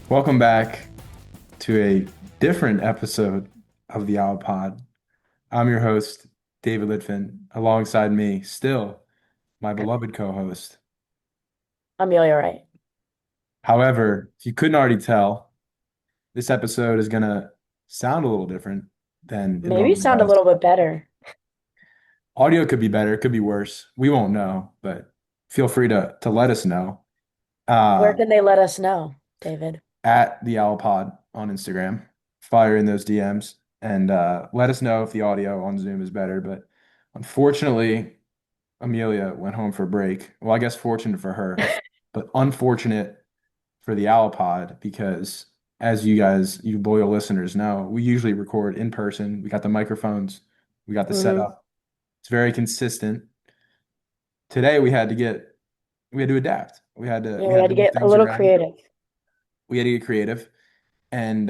Welcome back to a different episode of the Owl Pod. I'm your host, David Litvin. Alongside me, still my beloved co-host. Amelia Wright. However, if you couldn't already tell, this episode is gonna sound a little different than it Maybe normally sound a does. little bit better. Audio could be better, it could be worse. We won't know, but feel free to let us know. Where Uh, can they let us know, David? at the Owl Pod on Instagram. Fire in those DMs and let us know if the audio on Zoom is better. But unfortunately, Amelia went home for break. Well, I guess fortunate for her, but unfortunate for the Owl Pod because as you guys, you loyal listeners know, we usually record in person. We got the microphones, we got the Hmm. setup. It's very consistent. Today we had to adapt. Yeah, We we had had to to move get a things little around. creative. We had to get creative. And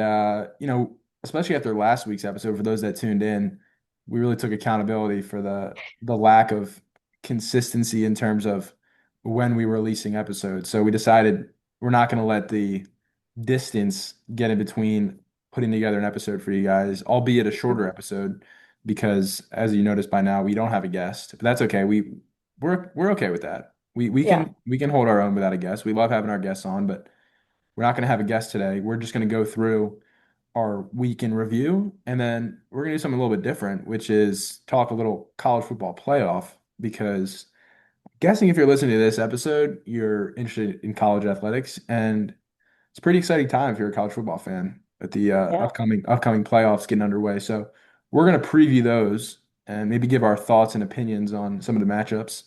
especially after last week's episode, for those that tuned in, we really took accountability for the lack of consistency in terms of when we were releasing episodes. So we decided we're not going to let the distance get in between putting together an episode for you guys, albeit a shorter episode, because as you noticed by now, we don't have a guest. But that's okay. We're okay with that. We Yeah. can hold our own without a guest. We love having our guests on, but we're not going to have a guest today. We're just going to go through our week in review, and then we're going to do something a little bit different, which is talk a little college football playoff. Because guessing if you're listening to this episode, you're interested in college athletics, and it's a pretty exciting time if you're a college football fan with the Yeah. upcoming playoffs getting underway. So we're going to preview those and maybe give our thoughts and opinions on some of the matchups.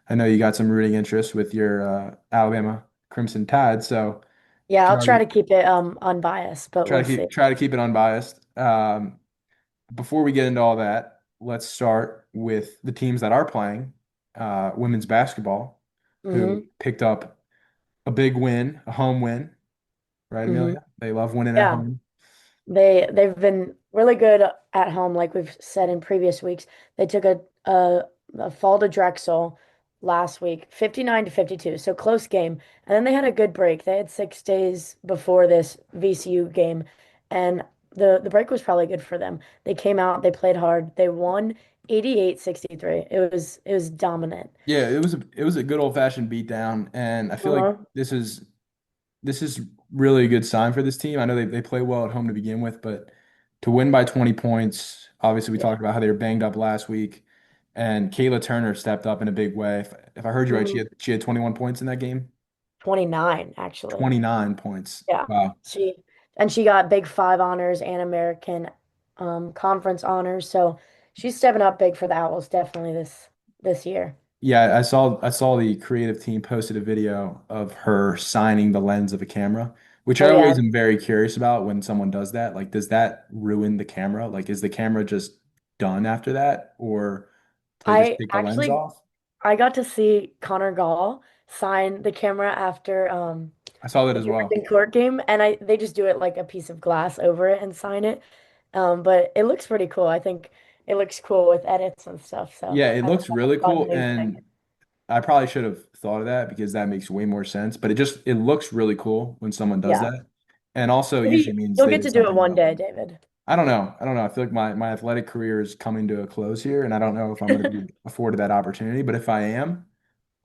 I know you got some rooting interest with your Alabama Crimson Tide, so Yeah, I'll try Sorry. to keep it unbiased, but we'll see. Try to keep it unbiased. Before we get into all that, let's start with the teams that are playing. Women's basketball, who Hmm. picked up a big win, a home win, right, Hmm. Amelia? They love winning at Yeah. home. They've been really good at home, like we've said in previous weeks. They took a fall to Drexel last week, 59-52, so close game. And then they had a good break. They had 6 days before this VCU game, and the break was probably good for them. They came out, they played hard, they won 88-63. It was dominant. Yeah, it was a good old fashioned beatdown, and I feel like Uh-huh. this is really a good sign for this team. I know they play well at home to begin with, but to win by 20 points, obviously we Yeah. talked about how they were banged up last week, and Kayla Turner stepped up in a big way. If I heard you right, Mhm. she had 21 points in that game. 29, actually. 29 points. Yeah. Wow. She she got Big Five honors and American conference honors. So she's stepping up big for the Owls definitely this year. Yeah, I saw the creative team posted a video of her signing the lens of a camera, which Oh I yeah. always am very curious about when someone does that. Like, does that ruin the camera? Like, is the camera just done after that, or do they just I take the lens actually off? I got to see Connor Gall sign the camera after I saw that the as well. Oregon court game, and I they just do it like a piece of glass over it and sign it. But it looks pretty cool. I think it looks cool with edits and stuff. So Yeah, it I think looks that's a really fun cool, new thing. and I probably should have thought of that because that makes way more sense. But it looks really cool when someone does Yeah. that, and also usually Maybe means you'll they get did to do it something one well. day, David. I don't know. I don't know. I feel like my athletic career is coming to a close here, and I don't know if I'm going to be afforded that opportunity. But if I am,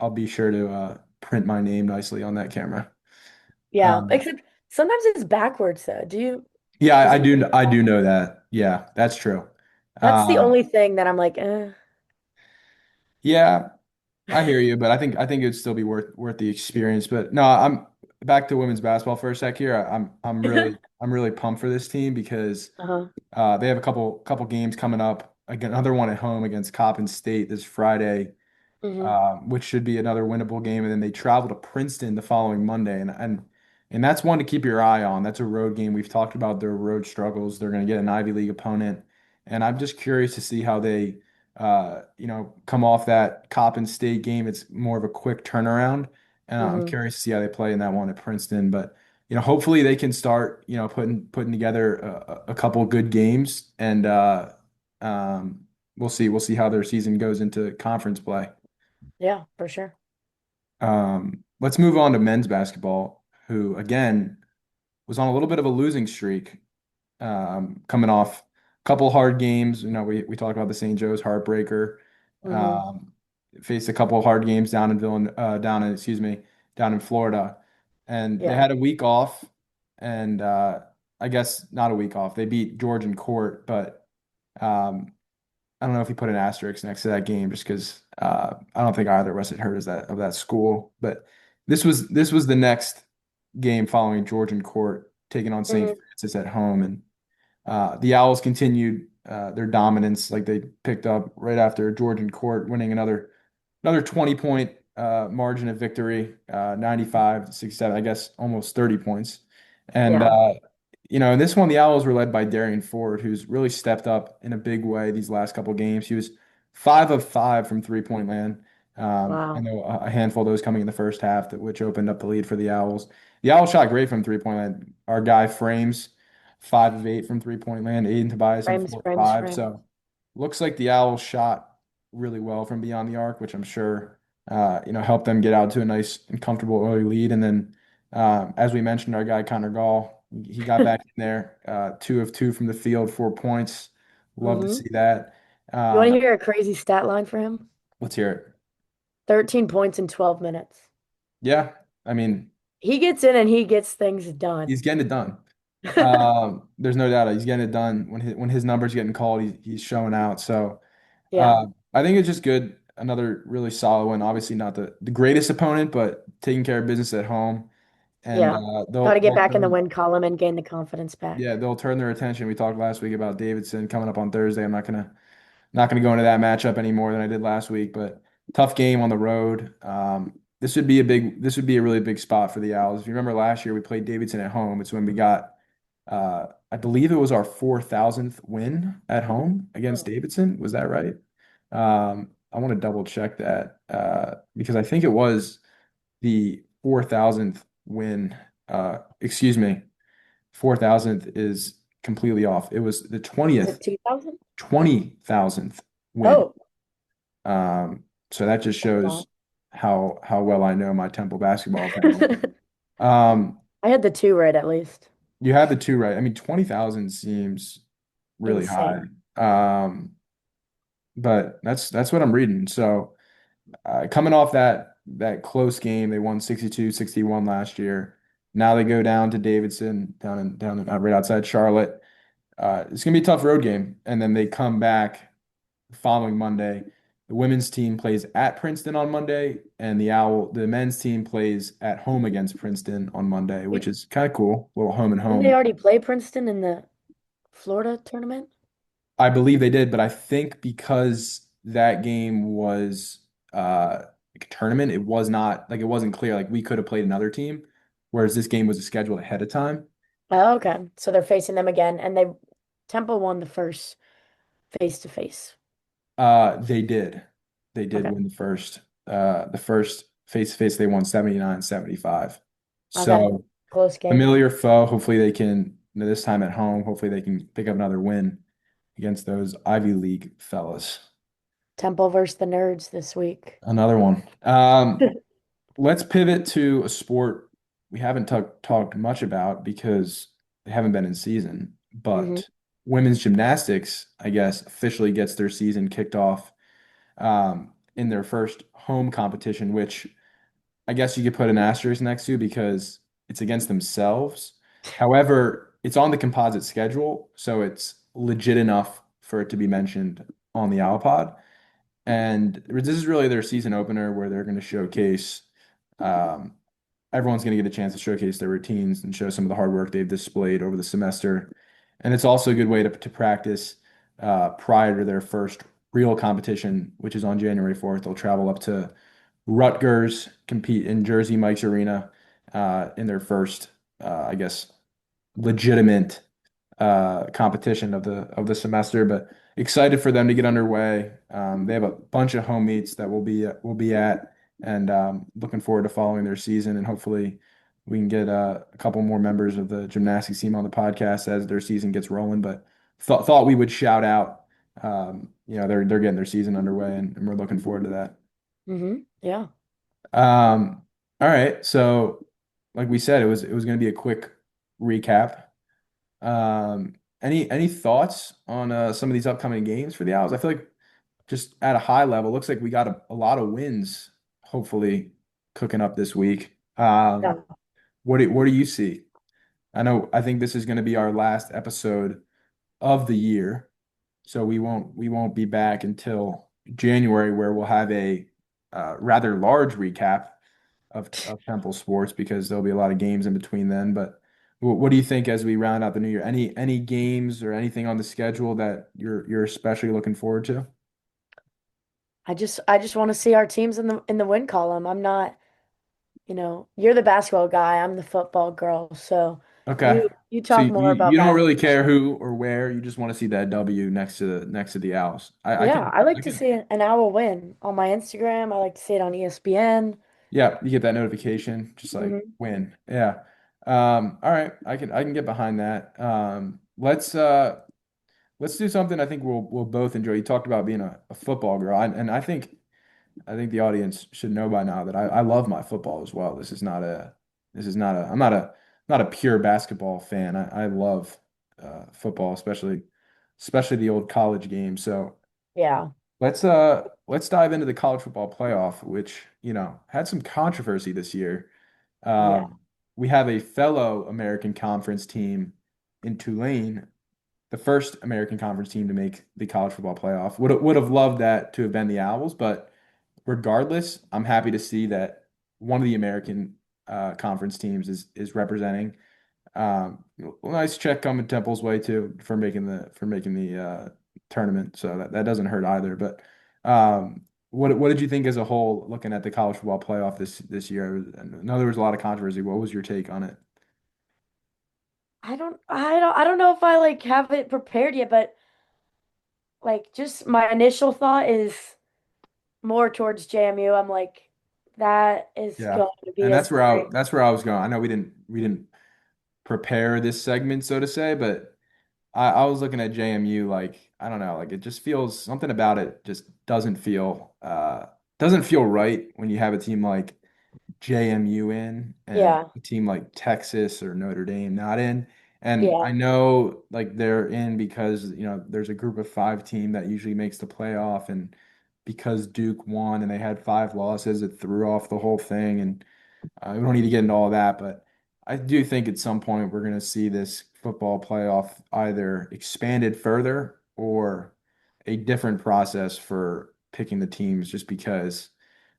I'll be sure to print my name nicely on that camera. Yeah, Um, except sometimes it's backwards though. yeah, Is it I do backwards? know that. Yeah, that's true. That's the Um, only thing that I'm like, eh. yeah, I hear you, but I think it'd still be worth the experience. But no, I'm back to women's basketball for a sec here. I'm really pumped for this team because Uh-huh. they have a couple games coming up. Again, another one at home against Coppin State this Friday. Hmm. Which should be another winnable game. And then they travel to Princeton the following Monday, and that's one to keep your eye on. That's a road game. We've talked about their road struggles. They're going to get an Ivy League opponent, and I'm just curious to see how they, come off that Coppin State game. It's more of a quick turnaround, and I'm Hmm. curious to see how they play in that one at Princeton. But hopefully they can start, putting together a couple good games, and we'll see how their season goes into conference play. Yeah, for sure. Let's move on to men's basketball, who again, was on a little bit of a losing streak, coming off a couple hard games. We talked about the St. Joe's heartbreaker. Hmm. Um, Faced a couple of hard games down in excuse me, down in Florida, and they Yeah. had a week off, and I guess not a week off. They beat Georgian Court, but um, I don't know if he put an asterisk next to that game just because I don't think either of us had heard of that school. But this was the next game following Georgian Court taking on St. Hmm. Francis at home, and the Owls continued their dominance, like they picked up right after Georgian Court winning another 20-point margin of victory, 95 to 67, I guess almost 30 points. And Yeah. in this one, the Owls were led by Darian Ford, who's really stepped up in a big way these last couple of games. He was 5 of 5 from three-point land. I Wow. know a handful of those coming in the first half, which opened up the lead for the Owls. The Owls shot great from three-point land. Our guy Frames, 5 of 8 from three-point land. Aiden Tobias in Frames, 4 of frames, 5. frames. So looks like the Owls shot really well from beyond the arc, which I'm sure helped them get out to a nice and comfortable early lead. And then, as we mentioned, our guy Connor Gall, he got back in there, 2 of 2 from the field, 4 points. Love to Hmm. see that. You want Uh, to hear a crazy stat line for him? let's hear it. 13 points in 12 minutes. Yeah, I mean, He gets in and he gets things he's done. getting it done. There's no doubt he's getting it done when his numbers getting called. He's showing out. So Yeah. I think it's just good. Another really solid one. Obviously, not the greatest opponent, but taking care of business at home. And Yeah. Got to get they'll back in the turn win column and gain the confidence yeah, back. they'll turn their attention. We talked last week about Davidson coming up on Thursday. I'm not gonna go into that matchup any more than I did last week, but tough game on the road. This would be a really big spot for the Owls. If you remember last year, we played Davidson at home. It's when we got I believe it was our 4,000th win at home against Oh. Davidson. Was that right? I want to double check that because I think it was the 4,000th win. Excuse me, 4,000th is completely off. It was the Is it 20th, 2000? 20,000th win. Oh, So that just that's a lot. shows how well I know my Temple basketball family. Um, I had the two right at least. you had the two right. I mean, 20,000 seems really high. Insane. Um, but that's what I'm reading. So coming off that close game, they won 62-61 last year. Now they go down to Davidson, right outside Charlotte. It's gonna be a tough road game, and then they come back the following Monday. The women's team plays at Princeton on Monday, and the men's team plays at home against Princeton on Monday, which is kind of cool. A little home and Didn't they home. already play Princeton in the Florida tournament? I believe they did, but I think because that game was like a tournament, it was not like it wasn't clear. Like we could have played another team, whereas this game was scheduled ahead of time. Oh, okay. So they're facing them again, and they Temple won the first face to face. They did. They did Okay. win the first face-to-face they won 79-75. Okay. So Close game. familiar foe. Hopefully they can this time at home. Hopefully they can pick up another win against those Ivy League fellas. Temple versus the Nerds this week. Another one. Let's pivot to a sport we haven't talked much about because they haven't been in season, Hmm. but women's gymnastics, I guess, officially gets their season kicked off in their first home competition, which I guess you could put an asterisk next to because it's against themselves. However, it's on the composite schedule, so it's legit enough for it to be mentioned on the Alpod. And this is really their season opener where they're going to showcase um, everyone's going to get a chance to showcase their routines and show some of the hard work they've displayed over the semester. And it's also a good way to practice prior to their first real competition, which is on January 4th. They'll travel up to Rutgers, compete in Jersey Mike's Arena in their first, I guess, legitimate competition of the semester. But excited for them to get underway. They have a bunch of home meets that we'll be at, and looking forward to following their season. And hopefully, we can get a couple more members of the gymnastics team on the podcast as their season gets rolling. But thought we would shout out. They're getting their season underway, and we're looking forward to that. Yeah. All right, so like we said, it was going to be a quick. recap. Any thoughts on some of these upcoming games for the Owls? I feel like just at a high level, looks like we got a lot of wins, hopefully cooking up this week. Yeah. What do you see? I think this is going to be our last episode of the year, so we won't be back until January, where we'll have a rather large recap of Temple sports because there'll be a lot of games in between then. But what do you think as we round out the new year? Any games or anything on the schedule that you're especially looking forward to? I just want to see our teams in the win column. I'm not, you're the basketball guy, I'm the football girl. So Okay. you So talk you, more you about don't basketball. really care who or where, you just want to see that W next to the Owls. I Yeah, can I like I to can see an owl win on my Instagram. I like to see it on ESPN. Yeah, you get that notification, just like Hmm. win. Yeah. All right, I can get behind that. Let's do something I think we'll both enjoy. You talked about being a football girl, and I think the audience should know by now that I love my football as well. This is not a I'm not a pure basketball fan. I love football, especially the old college games. So Yeah, let's dive into the college football playoff, which, had some controversy this year. yeah, Um, we have a fellow American Conference team in Tulane, the first American Conference team to make the college football playoff. Would have loved that to have been the Owls, but regardless, I'm happy to see that one of the American Conference teams is representing. Nice check coming Temple's way too for making the tournament, so that doesn't hurt either. But what did you think as a whole, looking at the college football playoff this year? I know there was a lot of controversy. What was your take on it? I don't know if I like have it prepared yet, but like just my initial thought is more towards JMU. I'm like, that is Yeah, going to be and a that's where I great. that's where I was going. I know we didn't prepare this segment, so to say, but I was looking at JMU, like, I don't know, like it just feels something about it just doesn't feel right when you have a team like JMU in and Yeah, a team like Texas or Notre Dame not in. And yeah, I know like they're in because, there's a group of five team that usually makes the playoff. And because Duke won and they had five losses, it threw off the whole thing. And we don't need to get into all that, but I do think at some point we're going to see this football playoff either expanded further or a different process for picking the teams, just because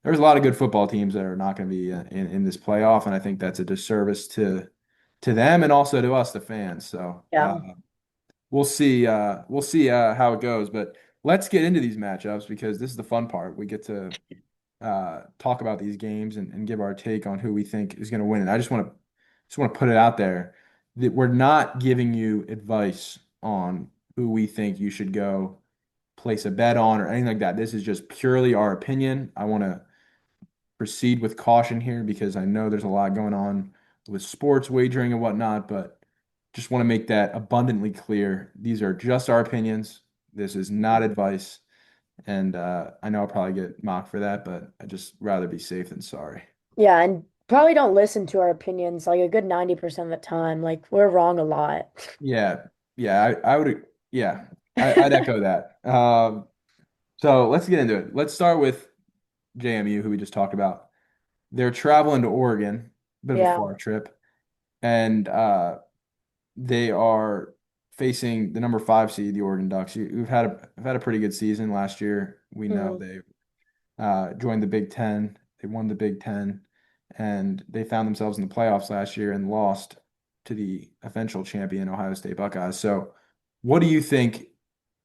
there's a lot of good football teams that are not going to be in this playoff, and I think that's a disservice to them and also to us, the fans. So yeah, we'll see how it goes, but let's get into these matchups because this is the fun part. We get to talk about these games and give our take on who we think is going to win. And I just want to put it out there that we're not giving you advice on who we think you should go place a bet on or anything like that. This is just purely our opinion. I want to proceed with caution here because I know there's a lot going on with sports wagering and whatnot, but just want to make that abundantly clear. These are just our opinions. This is not advice. And I know I'll probably get mocked for that, but I just rather be safe than sorry. yeah, and probably don't listen to our opinions like a good 90% of the time. Like we're wrong a lot. Yeah, yeah, I would, yeah, I'd echo that. So let's get into it. Let's start with JMU, who we just talked about. They're traveling to Oregon, bit of a Yeah. far trip, and they are facing the number five seed, the Oregon Ducks. We've had a pretty good season last year. We know Mhm. they joined the Big Ten. They won the Big Ten, and they found themselves in the playoffs last year and lost to the eventual champion Ohio State Buckeyes. So, what do you think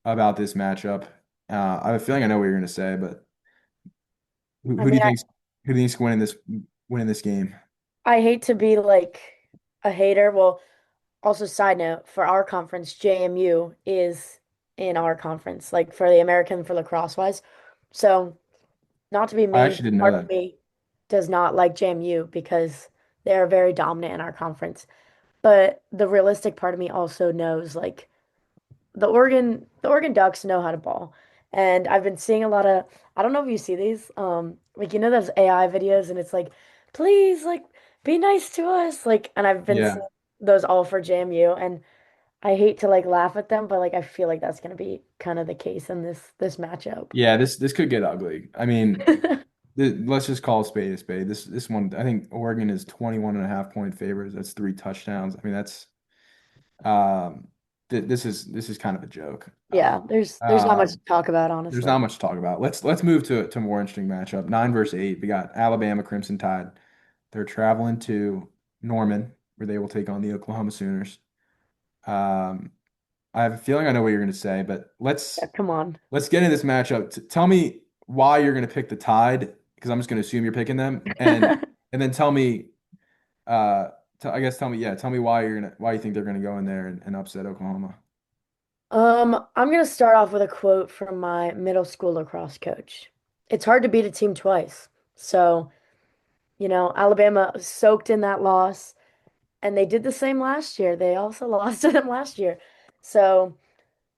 about this matchup? I have a feeling I know what you're going to say, but who, I who do mean, you think's winning this game? I hate to be like a hater. Well, also side note, for our conference, JMU is in our conference, like for the American for lacrosse wise. So, not to be I mean, actually didn't know part of that. me does not like JMU because they're very dominant in our conference. But the realistic part of me also knows like the Oregon Ducks know how to ball. And I've been seeing a lot of, I don't know if you see these, like those AI videos and it's like, please like be nice to us. Like, and I've been seeing Yeah. those all for JMU, and I hate to like laugh at them, but like I feel like that's going to be kind of the case in this matchup. Yeah, this could get ugly. I mean, let's just call a spade a spade. This one, I think Oregon is 21 and a half point favorites. That's three touchdowns. I mean, that's um this is kind of a joke. Yeah, there's not much to talk about, There's not honestly. much to talk about. Let's move to a more interesting matchup. 9 versus 8. We got Alabama Crimson Tide. They're traveling to Norman, where they will take on the Oklahoma Sooners. Um, I have a feeling I know what you're going to say, but Yeah, come on. let's get in this matchup. Tell me why you're going to pick the Tide, because I'm just going to assume you're picking them, and then tell me, uh, I guess tell me why you think they're gonna go in there and upset Oklahoma. I'm gonna start off with a quote from my middle school lacrosse coach. It's hard to beat a team twice. So, Alabama soaked in that loss, and they did the same last year. They also lost to them last year. So,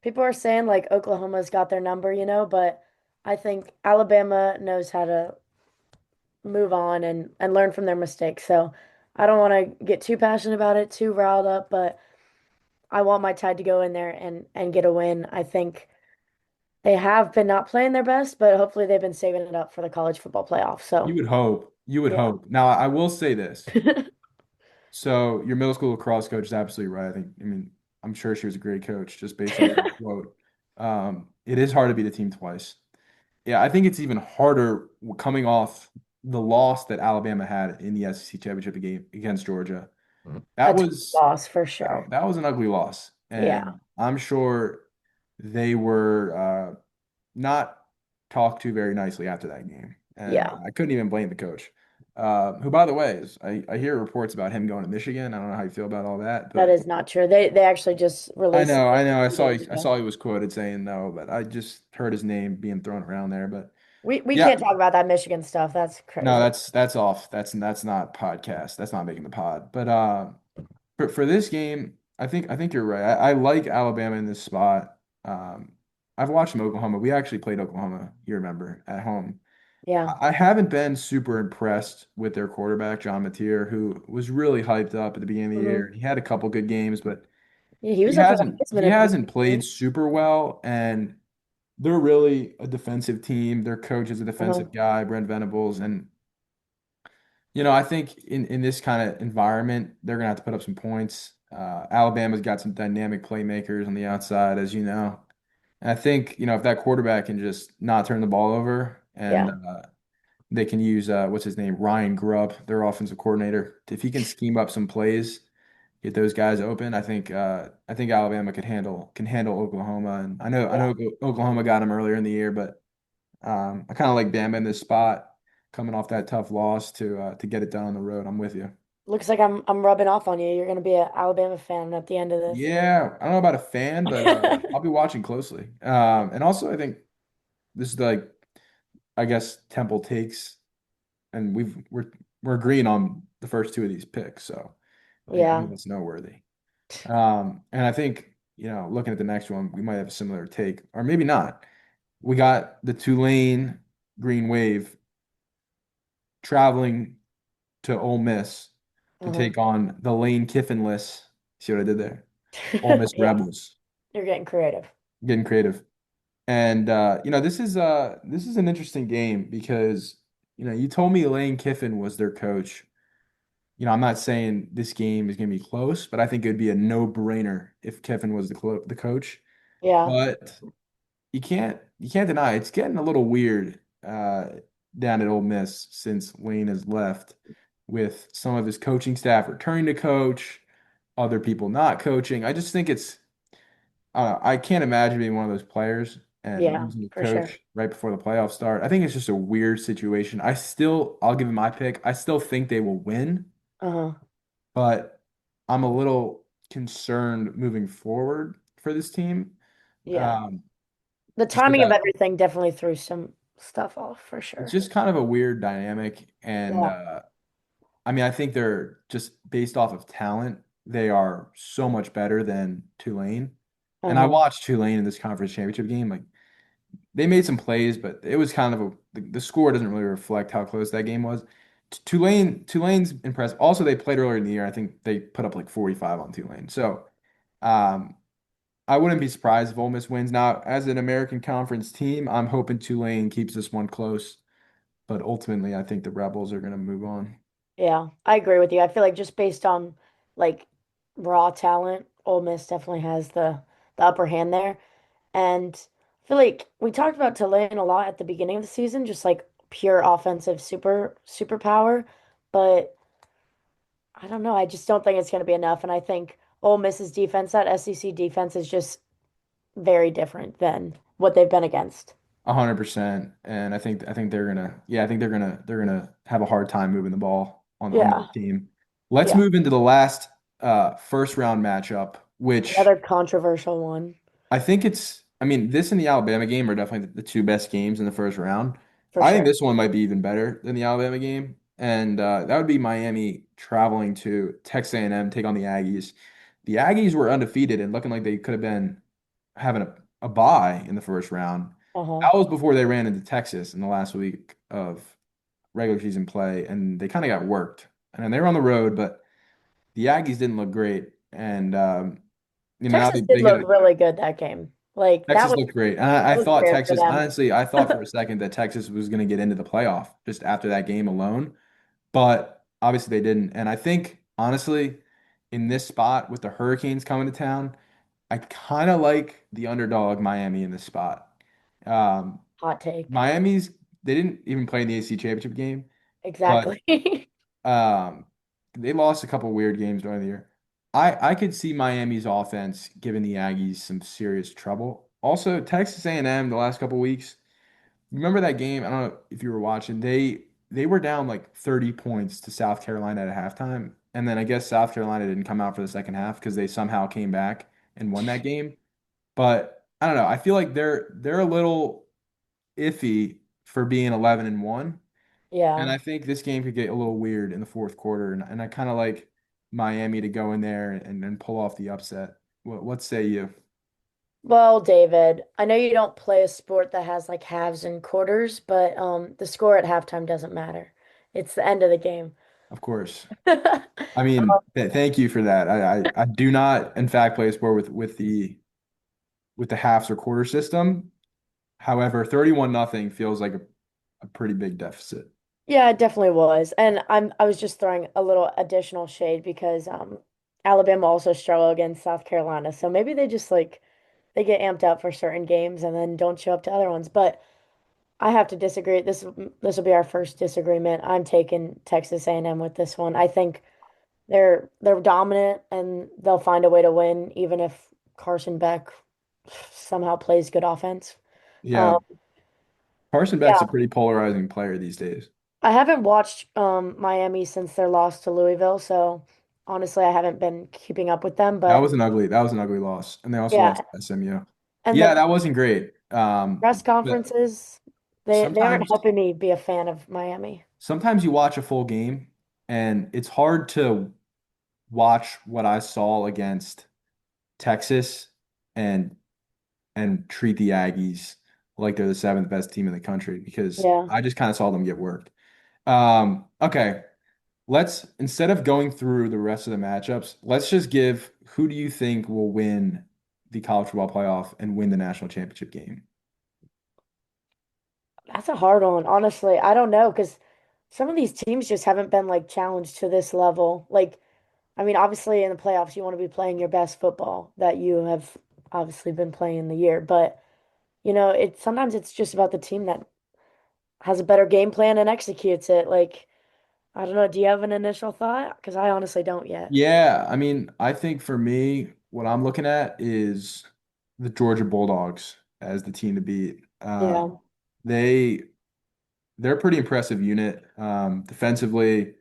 people are saying like Oklahoma's got their number, but I think Alabama knows how to move on and learn from their mistakes. So, I don't want to get too passionate about it, too riled up, but I want my Tide to go in there and get a win. I think they have been not playing their best, but hopefully they've been saving it up for the college football playoff. You So, would hope. You would yeah. hope. Now, I will say this. So your middle school lacrosse coach is absolutely right. I mean, I'm sure she was a great coach just based off that quote. It is hard to beat a team twice. Yeah, I think it's even harder coming off the loss that Alabama had in the SEC championship game against Georgia. A That tough was loss for sure. that was an ugly loss, Yeah. and I'm sure they were not talked to very nicely after that game. And Yeah. I couldn't even blame the coach, who, by the way, I hear reports about him going to Michigan. I don't know how you feel about all that, That but is not true. They actually just released I it know, a few days I ago. saw he was quoted saying no, but I just heard his name being thrown around there. But We yeah, can't talk about that Michigan stuff. That's no, crazy. that's off. That's not podcast. That's not making the pod. But for this game, I think you're right. I like Alabama in this spot. Um, I've watched some Oklahoma. We actually played Oklahoma, you remember, at home. Yeah. I haven't been super impressed with their quarterback, John Mateer, who was really hyped up at the beginning of the year. hmm He had a couple good games, but Yeah, he was up for the he Heisman in hasn't played 2023. super well. And they're really a defensive team. Their coach is a Uh-huh. defensive guy, Brent Venables, and I think in this kind of environment, they're gonna have to put up some points. Alabama's got some dynamic playmakers on the outside, as you know. And I think, if that quarterback can just not turn the ball over and Yeah. they can use what's his name, Ryan Grubb, their offensive coordinator. If he can scheme up some plays, get those guys open, I think Alabama can handle Oklahoma. And I Yeah. know Oklahoma got him earlier in the year, but I kind of like Bama in this spot, coming off that tough loss to get it done on the road. I'm with you. Looks like I'm rubbing off on you. You're gonna be an Alabama fan at the end of this. Yeah, I don't know about a fan, but I'll be watching closely. And also, I think this is like, I guess Temple takes, and we're agreeing on the first two of these picks, so I Yeah. think it's noteworthy. And I think, looking at the next one, we might have a similar take, or maybe not. We got the Tulane Green Wave traveling to Ole Miss to Uh-huh. take on the Lane Kiffinless. See what I did there? Ole Miss Yeah. Rebels. You're getting creative. Getting creative. And this is an interesting game because you told me Lane Kiffin was their coach. I'm not saying this game is going to be close, but I think it would be a no-brainer if Kiffin was the coach. Yeah. But you can't deny it's getting a little weird down at Ole Miss since Lane has left, with some of his coaching staff returning to coach, other people not coaching. I just think I can't imagine being one of those players and Yeah, losing a for sure. coach right before the playoffs start. I think it's just a weird situation. I'll give him my pick. I still think they will win, Uh-huh. but I'm a little concerned moving forward for this team. Yeah. Um, The just because timing of everything definitely threw some stuff off for it's sure. just kind of a weird dynamic. And Yeah. I mean, I think they're just based off of talent, they are so much better than Tulane. And I Uh-huh. watched Tulane in this conference championship game. Like, they made some plays, but it was kind of the score doesn't really reflect how close that game was. Tulane's impressive. Also, they played earlier in the year. I think they put up like 45 on Tulane. So, um, I wouldn't be surprised if Ole Miss wins. Now, as an American Conference team, I'm hoping Tulane keeps this one close, but ultimately, I think the Rebels are going to move on. Yeah, I agree with you. I feel like just based on like raw talent, Ole Miss definitely has the upper hand there. And I feel like we talked about Tulane a lot at the beginning of the season, just like pure offensive superpower. But I don't know. I just don't think it's going to be enough. And I think Ole Miss's defense, that SEC defense, is just very different than what they've been against. 100%. And I think they're gonna yeah, I think they're gonna have a hard time moving the ball on their Yeah. team. Let's Yeah. move into the last first round matchup, which Another controversial one I mean, this and the Alabama game are definitely the two best games in the first round. for I think sure. this one might be even better than the Alabama game. And that would be Miami traveling to Texas A&M, take on the Aggies. The Aggies were undefeated and looking like they could have been having a bye in the first round. Uh-huh. That was before they ran into Texas in the last week of regular season play, and they kind of got worked. And then they were on the road, but the Aggies didn't look great. And now Texas did they get look a really good that game. Like Texas looked great. And I that was thought rare for Texas, them. honestly, I thought for a second that Texas was going to get into the playoff just after that game alone. But obviously they didn't. And I think, honestly, in this spot with the Hurricanes coming to town, I kind of like the underdog Miami in this spot. Um, Hot take. Miami's, they didn't even play in the AC Championship game, but Exactly. um, they lost a couple weird games during the year. I could see Miami's offense giving the Aggies some serious trouble. Also, Texas A&M the last couple weeks. Remember that game? I don't know if you were watching. They were down like 30 points to South Carolina at halftime, and then I guess South Carolina didn't come out for the second half because they somehow came back and won that game. But I don't know. I feel like they're a little iffy for being 11-1. And Yeah. I think this game could get a little weird in the fourth quarter, and I kind of like Miami to go in there and pull off the upset. What say you? Well, David, I know you don't play a sport that has like halves and quarters, but the score at halftime doesn't matter. It's the end of the game. Of course. I mean, thank you for that. I do not, in fact, play a sport with the halves or quarter system. However, 31 nothing feels like a pretty big deficit. Yeah, it definitely was. And I was just throwing a little additional shade because Alabama also struggled against South Carolina. So maybe they just like they get amped up for certain games and then don't show up to other ones. But I have to disagree. This will be our first disagreement. I'm taking Texas A&M with this one. I think they're dominant and they'll find a way to win even if Carson Beck somehow plays good offense. Yeah, Um, Carson Beck's a yeah, pretty polarizing player these days. I haven't watched Miami since their loss to Louisville, so honestly, I haven't been keeping up with them. But That was an ugly loss, and they also yeah, lost to SMU. and Yeah, the that wasn't great. press But conferences, they aren't sometimes helping me be a fan of Miami. sometimes you watch a full game, and it's hard to watch what I saw against Texas and treat the Aggies like they're the seventh best team in the country because Yeah. I just kind of saw them get worked. Okay, let's instead of going through the rest of the matchups, let's just give who do you think will win the college football playoff and win the national championship game? That's a hard one, honestly. I don't know because some of these teams just haven't been like challenged to this level. Like, I mean, obviously in the playoffs, you want to be playing your best football that you have obviously been playing in the year. But, it sometimes it's just about the team that has a better game plan and executes it. Like, I don't know. Do you have an initial thought? Because I honestly don't yet. Yeah, I mean, I think for me, what I'm looking at is the Georgia Bulldogs as the team to beat. Yeah, They they're a pretty impressive unit. Defensively,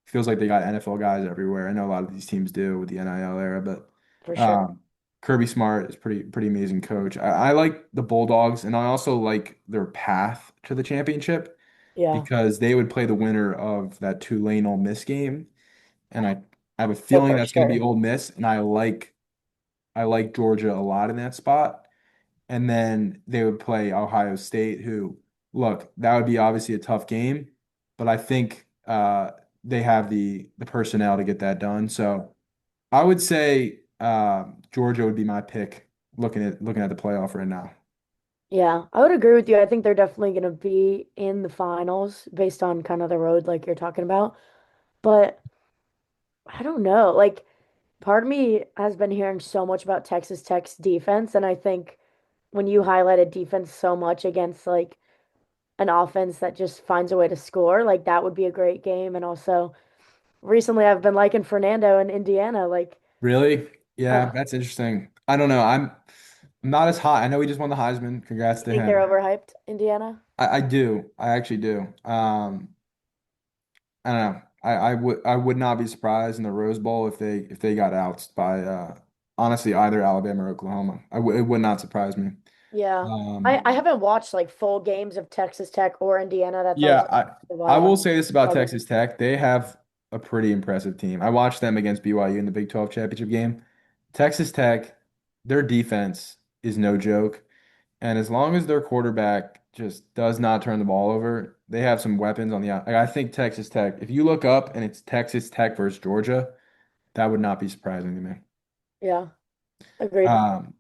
feels like they got NFL guys everywhere. I know a lot of these teams do with the NIL era, but for sure. um, Kirby Smart is pretty amazing coach. I like the Bulldogs, and I also like their path to the championship Yeah, because they would play the winner of that Tulane Ole Miss game, and I have a oh, feeling for that's going to be sure. Ole Miss, and I like Georgia a lot in that spot. And then they would play Ohio State, who, look, that would be obviously a tough game, but I think uh, they have the personnel to get that done. So I would say Georgia would be my pick looking at the playoff right now. Yeah, I would agree with you. I think they're definitely going to be in the finals based on kind of the road like you're talking about. But I don't know. Like, part of me has been hearing so much about Texas Tech's defense, and I think when you highlighted defense so much against like an offense that just finds a way to score, like that would be a great game. And also, recently I've been liking Fernando in Indiana. Like, Really? Yeah, uh, that's interesting. I don't know. I'm not as high. I know he just won the Heisman. Congrats you to think they're him. overhyped, Indiana? I do. I actually do. I don't know. I would not be surprised in the Rose Bowl if they got outs by honestly either Alabama or Oklahoma. It would not surprise me. Yeah. I Um, haven't watched like full games of Texas Tech or Indiana. That's yeah, also I why will I'm say this about struggling. Texas Tech. They have a pretty impressive team. I watched them against BYU in the Big 12 championship game. Texas Tech, their defense is no joke. And as long as their quarterback just does not turn the ball over, they have some weapons on the out. Like, I think Texas Tech, if you look up and it's Texas Tech versus Georgia, that would not be surprising to me. Yeah, agreed. Um,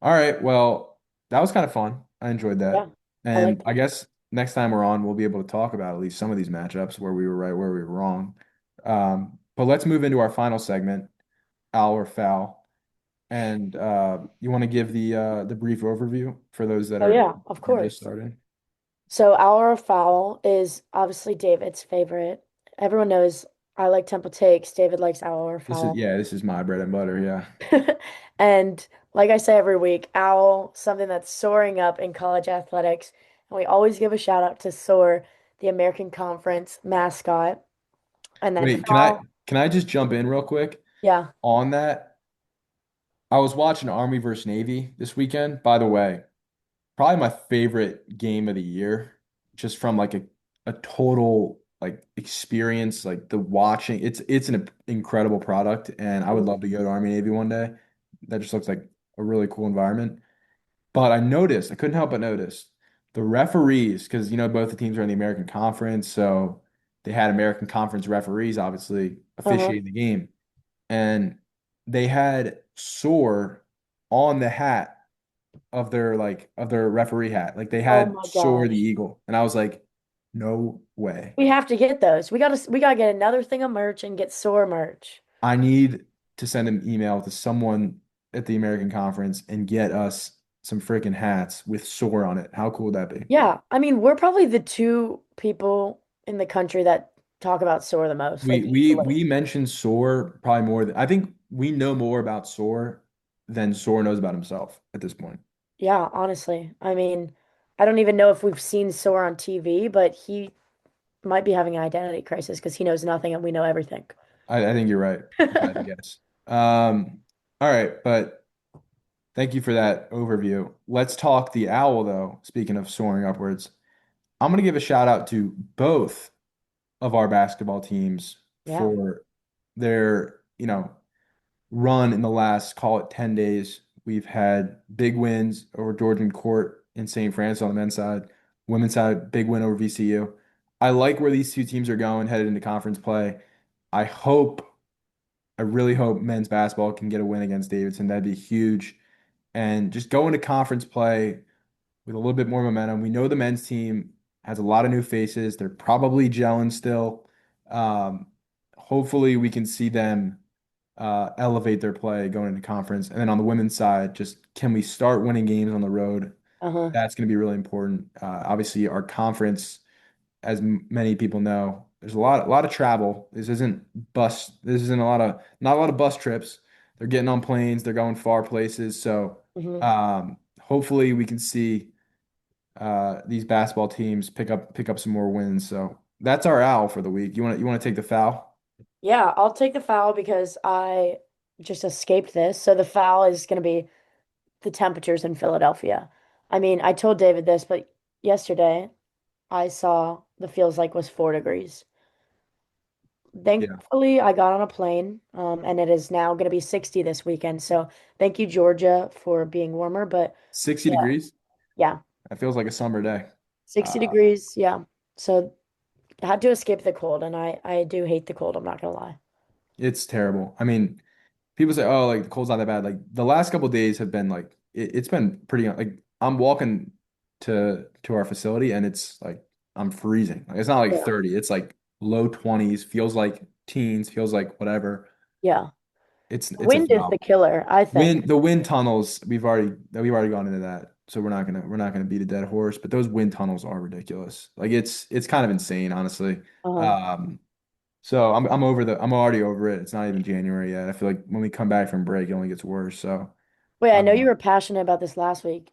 all right, well, that was kind of fun. I enjoyed Yeah, that. I And liked I it. guess next time we're on, we'll be able to talk about at least some of these matchups where we were right, where we were wrong. But let's move into our final segment, owl or foul. And you want to give the brief overview for those that Oh are yeah, of just course. starting? So our foul is obviously David's favorite. Everyone knows I like Temple Takes. David likes our This is foul. yeah, this is my bread and butter. Yeah. And like I say every week, owl, something that's soaring up in college athletics. And we always give a shout out to Soar, the American Conference mascot. And then Wait, can I foul. can I just jump in real quick Yeah. on that? I was watching Army versus Navy this weekend. By the way, probably my favorite game of the year, just from like a total like experience, like the watching. It's an incredible product, and I would Mhm. love to go to Army Navy one day. That just looks like a really cool environment. But I couldn't help but notice the referees, because both the teams are in the American Conference, so they had American Conference referees obviously Uh-huh. officiating the game, and they had SOAR on the hat of their referee hat. Like they Oh had my SOAR the gosh. Eagle, and I was like, no way. We have to get those. We gotta get another thing of merch and get Soar merch. I need to send an email to someone at the American Conference and get us some freaking hats with SOAR on it. How cool would that be? Yeah, I mean, we're probably the two people in the country that talk about SOAR the most, We like we easily. we mentioned SOAR probably more than I think we know more about SOAR than SOAR knows about himself at this point. Yeah, honestly. I mean, I don't even know if we've seen SOAR on TV, but he might be having an identity crisis because he knows nothing and we know everything. I think you're right, if I had to guess. All right, but thank you for that overview. Let's talk the owl, though. Speaking of soaring upwards, I'm going to give a shout out to both of our basketball teams Yeah. for their, run in the last, call it 10 days. We've had big wins over Georgian Court in St. Francis on the men's side, women's side, big win over VCU. I like where these two teams are going headed into conference play. I hope, I really hope men's basketball can get a win against Davidson. That'd be huge. And just go into conference play with a little bit more momentum. We know the men's team has a lot of new faces. They're probably gelling still. Um, Hopefully, we can see them elevate their play going into conference. And then on the women's side, just can we start winning games on the road? Uh-huh. That's going to be really important. Obviously, our conference, as many people know, there's a lot of travel. This isn't bus. This isn't a lot of not a lot of bus trips. They're getting on planes. They're going far places. So Hmm. hopefully, we can see these basketball teams pick up some more wins. So that's our owl for the week. You want to take the foul? Yeah, I'll take the foul because I just escaped this. So the foul is going to be the temperatures in Philadelphia. I mean, I told David this, but yesterday I saw the feels like was 4 degrees. Yeah, Thankfully, I got on a plane, and it is now going to be 60 this weekend. So thank you, Georgia, for being warmer. But 60 yeah, degrees. yeah, That feels like a summer day. 60 Uh, degrees. Yeah. So had to escape the cold, and I do hate the cold. I'm not gonna lie. It's terrible. I mean, people say, "Oh, like the cold's not that bad." Like the last couple of days have been like it's been pretty like I'm walking to our facility and it's like I'm freezing. Like it's not like Yeah. 30. It's like low 20s, feels like teens, feels like whatever. Yeah. It's a Wind is the foul. killer, I think. The wind tunnels, we've already gone into that. So we're not gonna beat a dead horse, but those wind tunnels are ridiculous. Like it's kind of insane, honestly. Uh-huh. Um so I'm already over it. It's not even January yet. I feel like when we come back from break, it only gets worse. So Wait, I know you um, were passionate about this last week.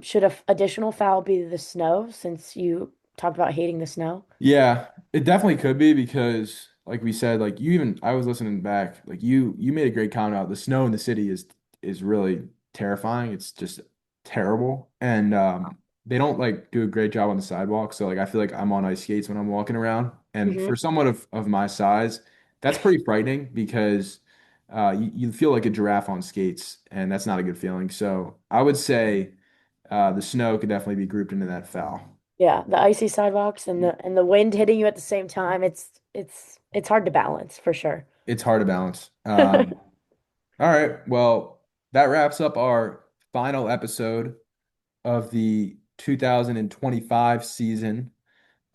Should a additional foul be the snow since you talked about hating the snow? yeah, it definitely could be because like we said, like I was listening back, like you made a great comment out the snow in the city is really terrifying. It's just terrible. And they don't like do a great job on the sidewalk. So like I feel like I'm on ice skates when I'm walking around. And Hmm. for someone of my size, that's pretty frightening because you feel like a giraffe on skates, and that's not a good feeling. So I would say the snow could definitely be grouped into that foul. Yeah, the icy sidewalks and the wind hitting you at the same time. It's hard to balance for sure. It's hard to balance. All right. Well, that wraps up our final episode of the 2025 season.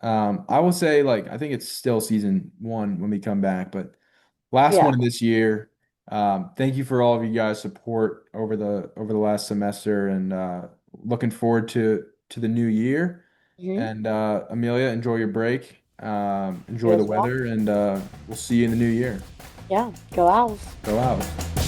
I will say, like, I think it's still season one when we come back, but last Yeah. one this year. Thank you for all of you guys' support over the last semester, and looking forward to the new year. Hmm. And Amelia, enjoy your break. You Enjoy the as well. weather, and we'll see you in the new year. Yeah. Go Owls. Go out.